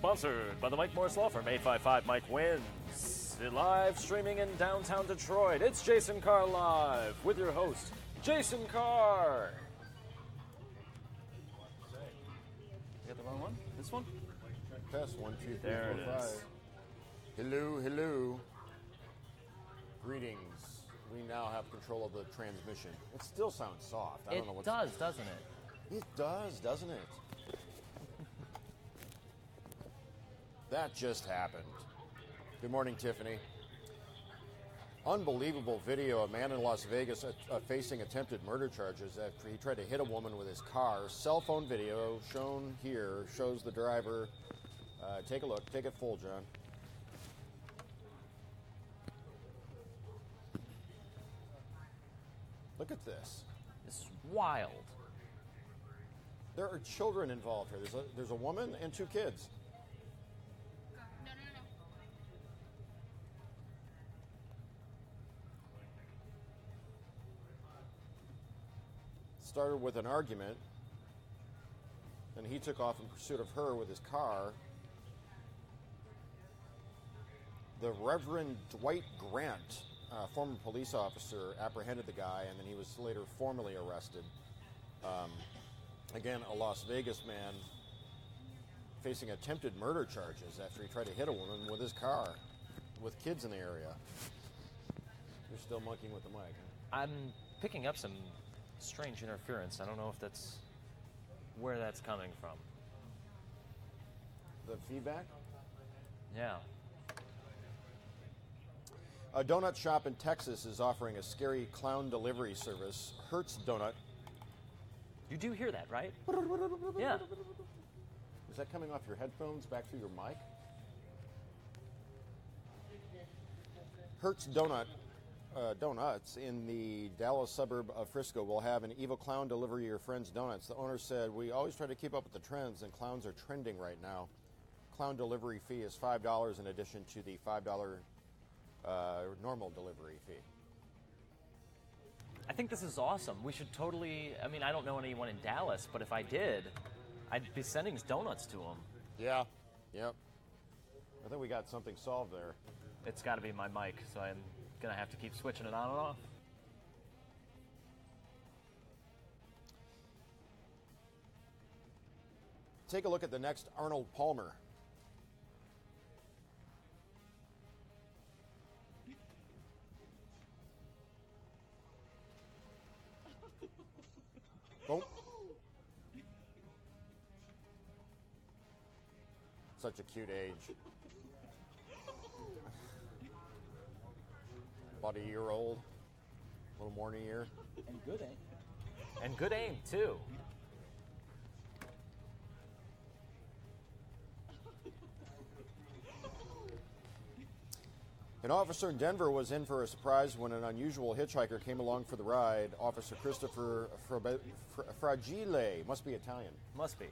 Sponsored by the Mike Morris Law Firm. 855 Mike Wins. Live streaming in downtown Detroit. It's Jason Carr Live with your host, Jason Carr. You got the wrong one? This one? Test 1, 2, 3, There 4, it 5. is. Hello, hello. Greetings. We now have control of the transmission. It still sounds soft. I don't know It what's... does, doesn't it? It does, doesn't it? That just happened. Good morning, Tiffany. Unbelievable video. A man in Las Vegas facing attempted murder charges after he tried to hit a woman with his car. Cell phone video shown here shows the driver. Take a look. Take it full, John. Look at this. This is wild. There are children involved here. There's a woman and 2 kids. No. Started with an argument, and he took off in pursuit of her with his car. The Reverend Dwight Grant, former police officer, apprehended the guy, and then he was later formally arrested. Again, a Las Vegas man facing attempted murder charges after he tried to hit a woman with his car, with kids in the area. You're still monkeying with the mic, huh? I'm picking up some strange interference. I don't know if that's where that's coming from. The feedback? Yeah. A donut shop in Texas is offering a scary clown delivery service. Hertz Donut. You do hear that, right? Yeah. Is that coming off your headphones back through your mic? Hertz Donuts in the Dallas suburb of Frisco will have an evil clown deliver your friends donuts. The owner said, "We always try to keep up with the trends, and clowns are trending right now. Clown delivery fee is $5 in addition to the $5 normal delivery fee." I think this is awesome. We should totally, I mean, I don't know anyone in Dallas, but if I did, I'd be sending donuts to them. Yeah. Yep. I think we got something solved there. It's got to be my mic, so I'm going to have to keep switching it on and off. Take a look at the next Arnold Palmer. Oh. Such a cute age. About a year old. A little more than a year. And good aim. And good aim, too. An officer in Denver was in for a surprise when an unusual hitchhiker came along for the ride. Officer Christopher Fragile, must be Italian. Must be.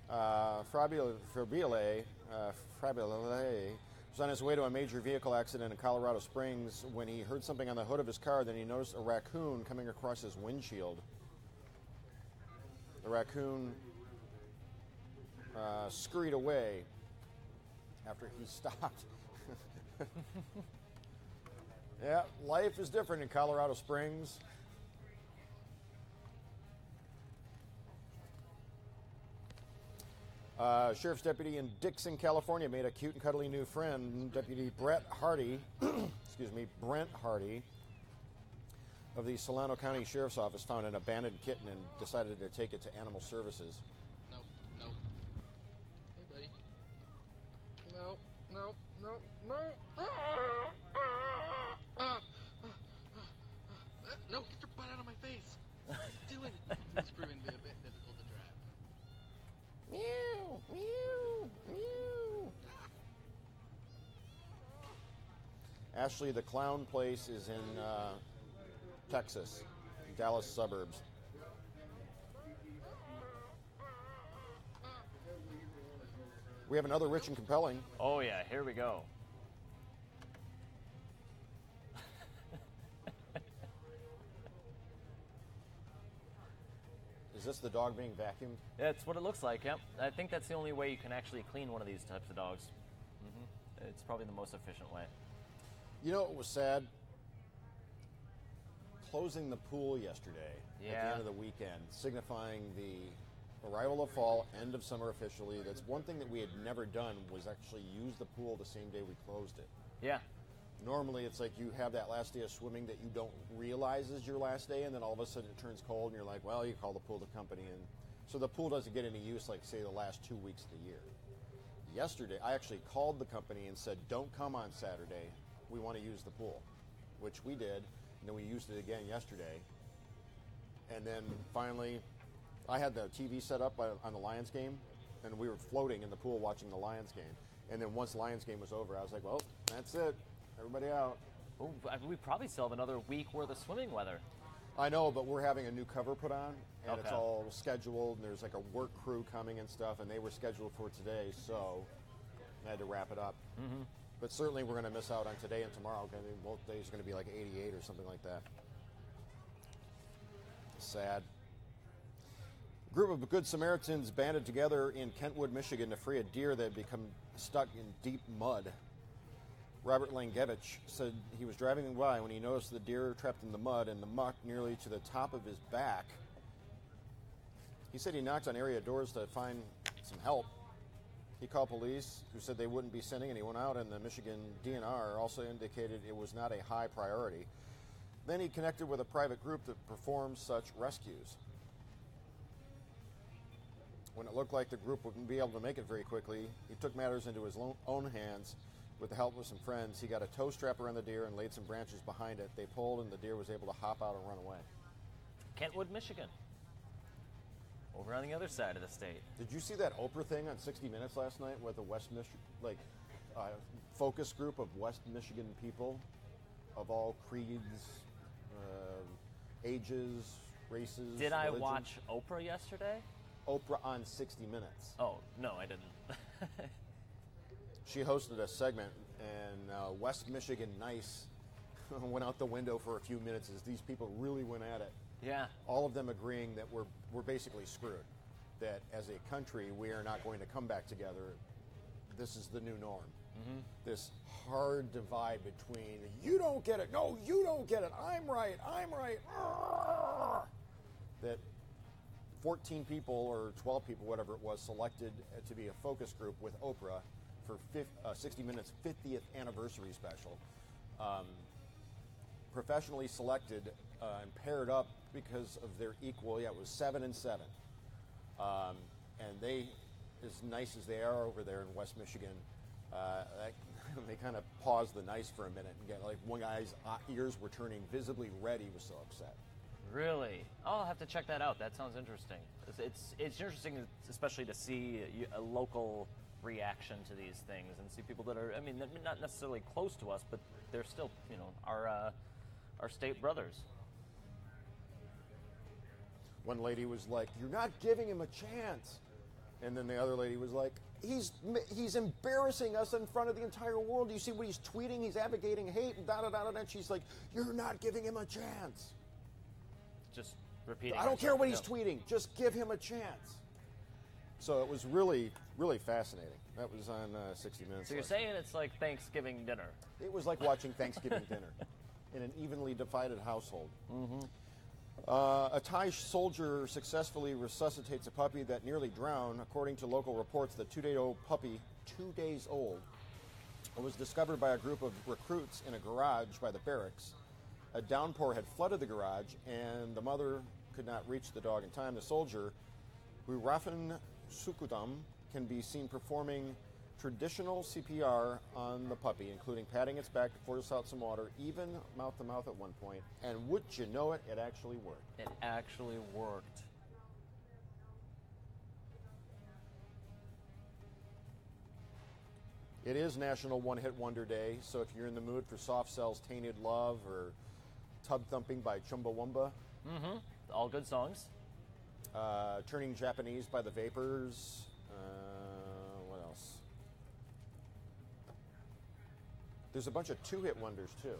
Frabile was on his way to a major vehicle accident in Colorado Springs when he heard something on the hood of his car. Then he noticed a raccoon coming across his windshield. The raccoon scurried away after he stopped. Yeah, life is different in Colorado Springs. Sheriff's deputy in Dixon, California, made a cute and cuddly new friend. Deputy Brent Hardy of the Solano County Sheriff's Office found an abandoned kitten and decided to take it to Animal Services. No. Hey, buddy. No. No, get your butt out of my face. What are you doing? It's proving to be a bit difficult to drive. Meow, meow, meow. Ashley, the clown place is in Texas, Dallas suburbs. We have another rich and compelling. Oh, yeah, here we go. Is this the dog being vacuumed? That's what it looks like, yep. I think that's the only way you can actually clean one of these types of dogs. It's probably the most efficient way. You know what was sad? Closing the pool yesterday at the end of the weekend, signifying the arrival of fall, end of summer officially. That's one thing that we had never done, was actually use the pool the same day we closed it. Yeah. Normally it's like you have that last day of swimming that you don't realize is your last day, and then all of a sudden it turns cold and you're like, well, you call the pool the company. And so the pool doesn't get any use like, say, the last 2 weeks of the year. Yesterday, I actually called the company and said, don't come on Saturday. We want to use the pool, which we did. And then we used it again yesterday. And then finally, I had the TV set up on the Lions game, and we were floating in the pool watching the Lions game. And then once the Lions game was over, I was like, well, that's it. Everybody out. Oh, we probably still have another week worth of swimming weather. I know, but we're having a new cover put on, and it's Okay. all scheduled, and there's like a work crew coming and stuff, and they were scheduled for today, so I had to wrap it up. Mm-hmm. But certainly we're going to miss out on today and tomorrow. I mean, both days are going to be like 88 or something like that. Sad. A group of Good Samaritans banded together in Kentwood, Michigan to free a deer that had become stuck in deep mud. Robert Langevich said he was driving by when he noticed the deer trapped in the mud and the muck nearly to the top of his back. He said he knocked on area doors to find some help. He called police, who said they wouldn't be sending anyone out, and the Michigan DNR also indicated it was not a high priority. Then he connected with a private group that performs such rescues. When it looked like the group wouldn't be able to make it very quickly, he took matters into his own hands. With the help of some friends, he got a tow strap around the deer and laid some branches behind it. They pulled, and the deer was able to hop out and run away. Kentwood, Michigan. Over on the other side of the state. Did you see that Oprah thing on 60 Minutes last night with the focus group of West Michigan people of all creeds, ages, races? Did I religions? watch Oprah yesterday? Oprah on 60 Minutes. Oh, no, I didn't. She hosted a segment, and West Michigan Nice went out the window for a few minutes as these people really went at it. Yeah. All of them agreeing that we're basically screwed. That as a country, we are not going to come back together. This is the new norm. Mm-hmm. This hard divide between, you don't get it, no, you don't get it, I'm right. That 14 people or 12 people, whatever it was, selected to be a focus group with Oprah for 60 Minutes 50th anniversary special. Professionally selected and paired up because of their equal, it was 7 and 7. And they, as nice as they are over there in West Michigan, they kind of paused the nice for a minute and get, like, one guy's ears were turning visibly red. He was so upset. Really? I'll have to check that out. That sounds interesting. It's interesting, especially to see a local reaction to these things and see people that are, I mean, not necessarily close to us, but they're still, our state brothers. One lady was like, "You're not giving him a chance," and then the other lady was like, "He's embarrassing us in front of the entire world. Do you see what he's tweeting? He's advocating hate and da da da da." And she's like, "You're not giving him a chance." Just repeating. I don't care what he's tweeting. Just give him a chance. So it was really, really fascinating. That was on 60 Minutes. So you're saying it's like Thanksgiving dinner? It was like watching Thanksgiving dinner in an evenly divided household. Mm-hmm. A Thai soldier successfully resuscitates a puppy that nearly drowned. According to local reports, the 2-day-old puppy, 2 days old, was discovered by a group of recruits in a garage by the barracks. A downpour had flooded the garage, and the mother could not reach the dog in time. The soldier, Rafin Sukudam, can be seen performing traditional CPR on the puppy, including patting its back to force out some water, even mouth-to-mouth at one point. And would you know it, it actually worked. It actually worked. It is National One-Hit Wonder Day, so if you're in the mood for Soft Cell's Tainted Love or Tub Thumping by Chumbawamba. Mm-hmm. All good songs. Turning Japanese by the Vapors. What else? There's a bunch of two-hit wonders, too.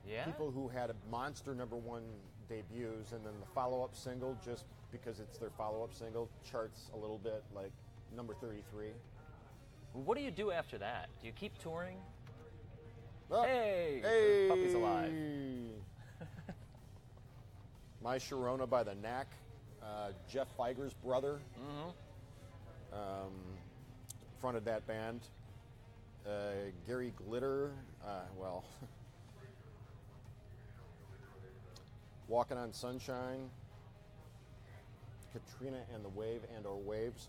Yeah? People who had a monster #1 debuts, and then the follow-up single just because it's their follow-up single, charts a little bit, like number 33. What do you do after that? Do you keep touring? Oh, Hey, hey, the puppy's alive. My Sharona by the Knack, Jeff Feiger's brother, fronted that band. Gary Glitter, Walking on Sunshine, Katrina and the Wave and or Waves.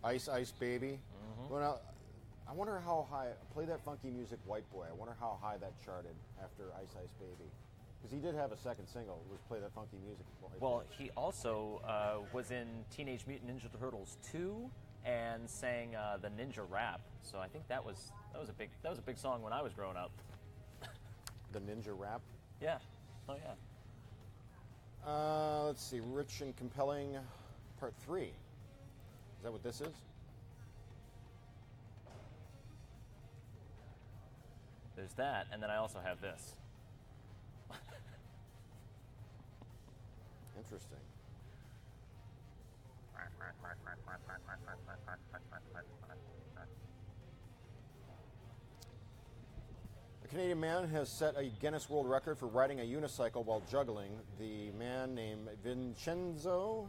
Ice Ice Baby. Well, now, I wonder how high, play that funky music, White Boy. I wonder how high that charted after Ice Ice Baby. Because he did have a second single, was Play That Funky Music. White Well, Boy. he also was in Teenage Mutant Ninja Turtles 2 and sang the Ninja Rap. So I think that was a big song when I was growing up. The Ninja Rap. Yeah. Oh yeah. Let's see, Rich and Compelling, Part 3. Is that what this is? There's that, and then I also have this. Interesting. A Canadian man has set a Guinness World Record for riding a unicycle while juggling. The man named Vincenzo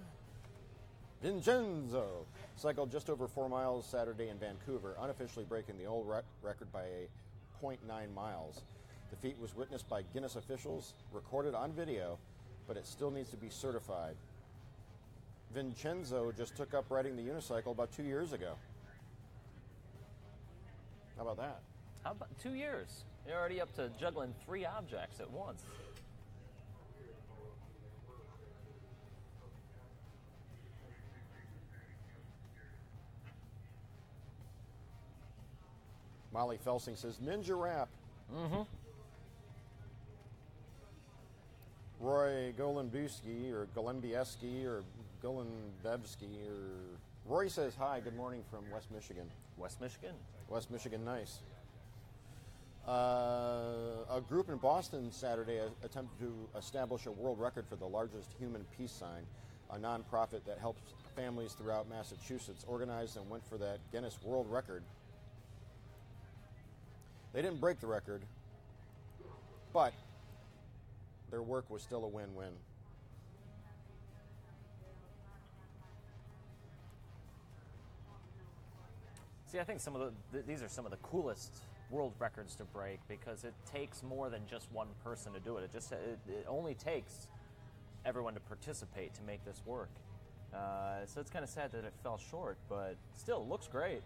cycled just over 4 miles Saturday in Vancouver, unofficially breaking the old record by a 0.9 miles. The feat was witnessed by Guinness officials, recorded on video, but it still needs to be certified. Vincenzo just took up riding the unicycle about 2 years ago. How about that? How about 2 years? You're already up to juggling 3 objects at once. Molly Felsing says, Ninja Rap. Roy Golembieski or Golembieski or Golembevsky or Roy says hi, good morning from West Michigan. West Michigan. West Michigan, nice. A group in Boston Saturday attempted to establish a world record for the largest human peace sign. A nonprofit that helps families throughout Massachusetts organized and went for that Guinness World Record. They didn't break the record, but their work was still a win-win. See, I think some of these are some of the coolest world records to break because it takes more than just one person to do it. It only takes everyone to participate to make this work. So it's kind of sad that it fell short, but still looks great.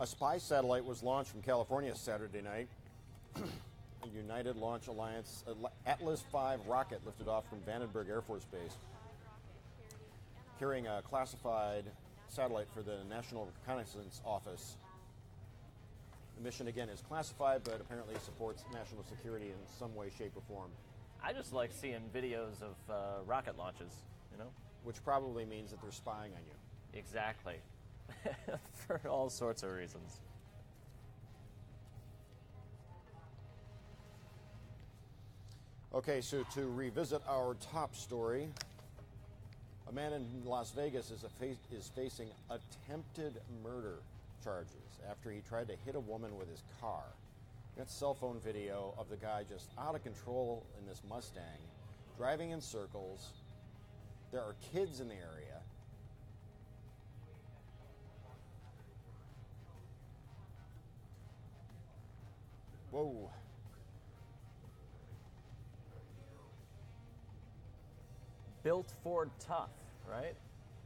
A spy satellite was launched from California Saturday night. A United Launch Alliance Atlas V rocket lifted off from Vandenberg Air Force Base, carrying a classified satellite for the National Reconnaissance Office. The mission, again, is classified, but apparently supports national security in some way, shape, or form. I just like seeing videos of rocket launches, you know? Which probably means that they're spying on you. Exactly. For all sorts of reasons. Okay, so to revisit our top story, a man in Las Vegas is facing attempted murder charges after he tried to hit a woman with his car. That's cell phone video of the guy just out of control in this Mustang, driving in circles. There are kids in the area. Whoa. Built Ford tough, right?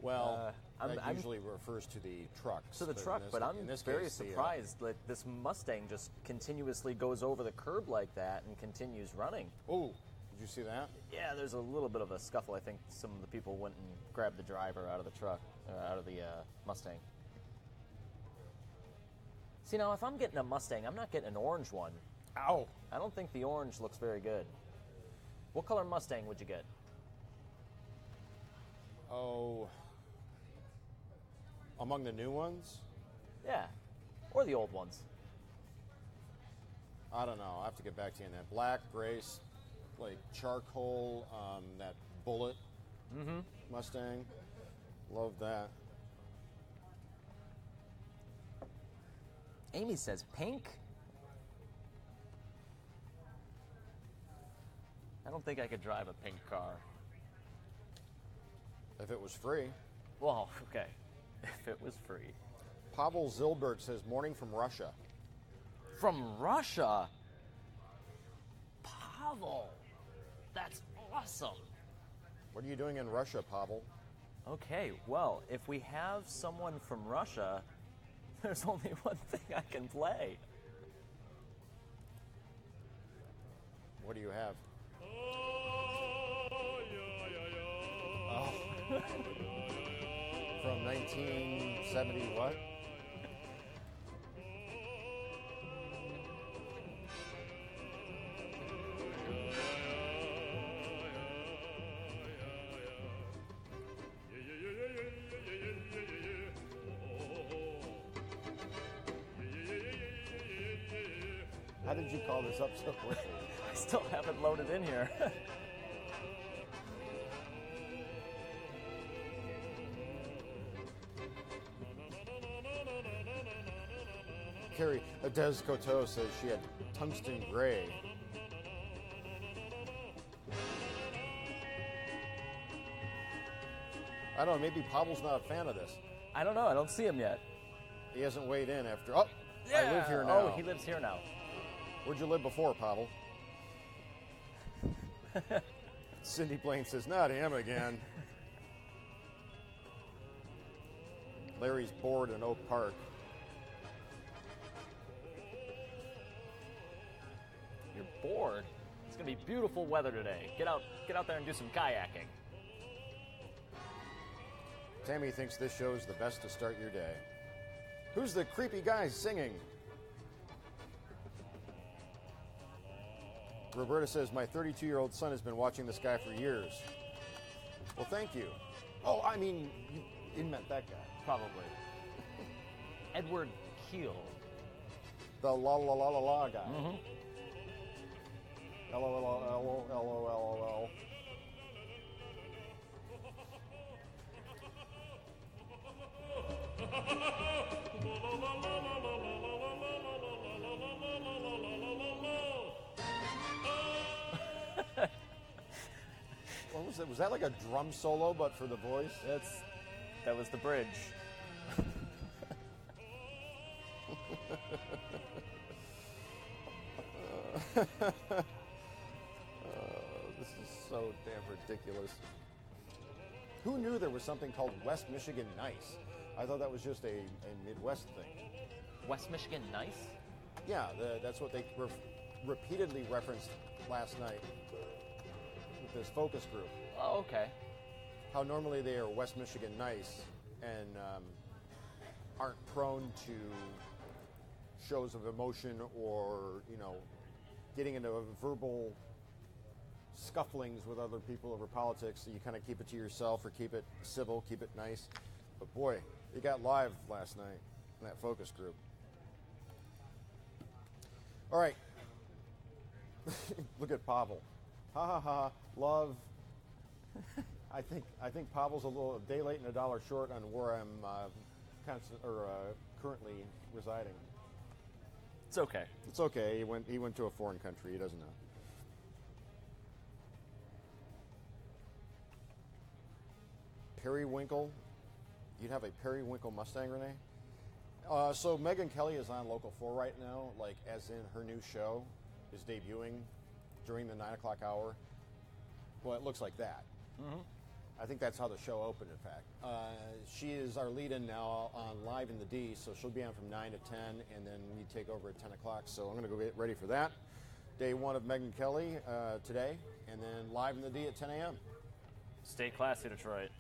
Well, I'm usually refers to the trucks. to the truck, but I'm in this very case, surprised that this Mustang just continuously goes over the curb like that and continues running. Oh, did you see that? Yeah, there's a little bit of a scuffle. I think some of the people went and grabbed the driver out of the truck, out of the Mustang. See, now, if I'm getting a Mustang, I'm not getting an orange one. Ow! I don't think the orange looks very good. What color Mustang would you get? Oh, among the new ones? Yeah. Or the old ones. I don't know. I have to get back to you on that. Black, gray, like charcoal, that bullet Mustang. Love that. Amy says pink. I don't think I could drive a pink car. If it was free. Well, okay. If it was free. Pavel Zilberg says, morning from Russia. From Russia? Pavel. That's awesome. What are you doing in Russia, Pavel? Okay, well, if we have someone from Russia, there's only one thing I can play. What do you have? From 1970 what? How did you call this up so quickly? I still haven't loaded in here. Carrie, Des Coteau says she had tungsten gray. I don't know, maybe Pavel's not a fan of this. I don't know. I don't see him yet. He hasn't weighed in after. Oh, I live here now. Oh, he lives here now. Where'd you live before, Pavel? Cindy Blaine says, not him again. Larry's bored in Oak Park. You're bored? It's going to be beautiful weather today. Get out there and do some kayaking. Tammy thinks this show is the best to start your day. Who's the creepy guy singing? Roberta says, my 32-year-old son has been watching this guy for years. Well, thank you. Oh, I mean, you meant that guy. Probably. Edward Keel. The la la la la la guy. LOL. What was it? Was that like a drum solo, but for the voice? That was the bridge. This is so damn ridiculous. Who knew there was something called West Michigan Nice? I thought that was just a Midwest thing. West Michigan Nice? Yeah, that's what they repeatedly referenced last night with this focus group. Oh, okay. How normally they are West Michigan nice and aren't prone to shows of emotion or, getting into verbal scufflings with other people over politics. So you kind of keep it to yourself or keep it civil, keep it nice. But boy, they got live last night in that focus group. All right. Look at Pavel. Ha ha ha. Love. I think Pavel's a day late and a dollar short on where I'm currently residing. It's okay. It's okay. He went to a foreign country. He doesn't know. Periwinkle. You'd have a Periwinkle Mustang, Renee? So Megyn Kelly is on Local 4 right now, like as in her new show is debuting during the 9 o'clock hour. Well, it looks like that. Mm-hmm. I think that's how the show opened, in fact. She is our lead-in now on Live in the D, so she'll be on from 9 to 10, and then we take over at 10 o'clock. So I'm going to go get ready for that. Day one of Megyn Kelly today, and then Live in the D at 10 a.m. Stay classy, Detroit.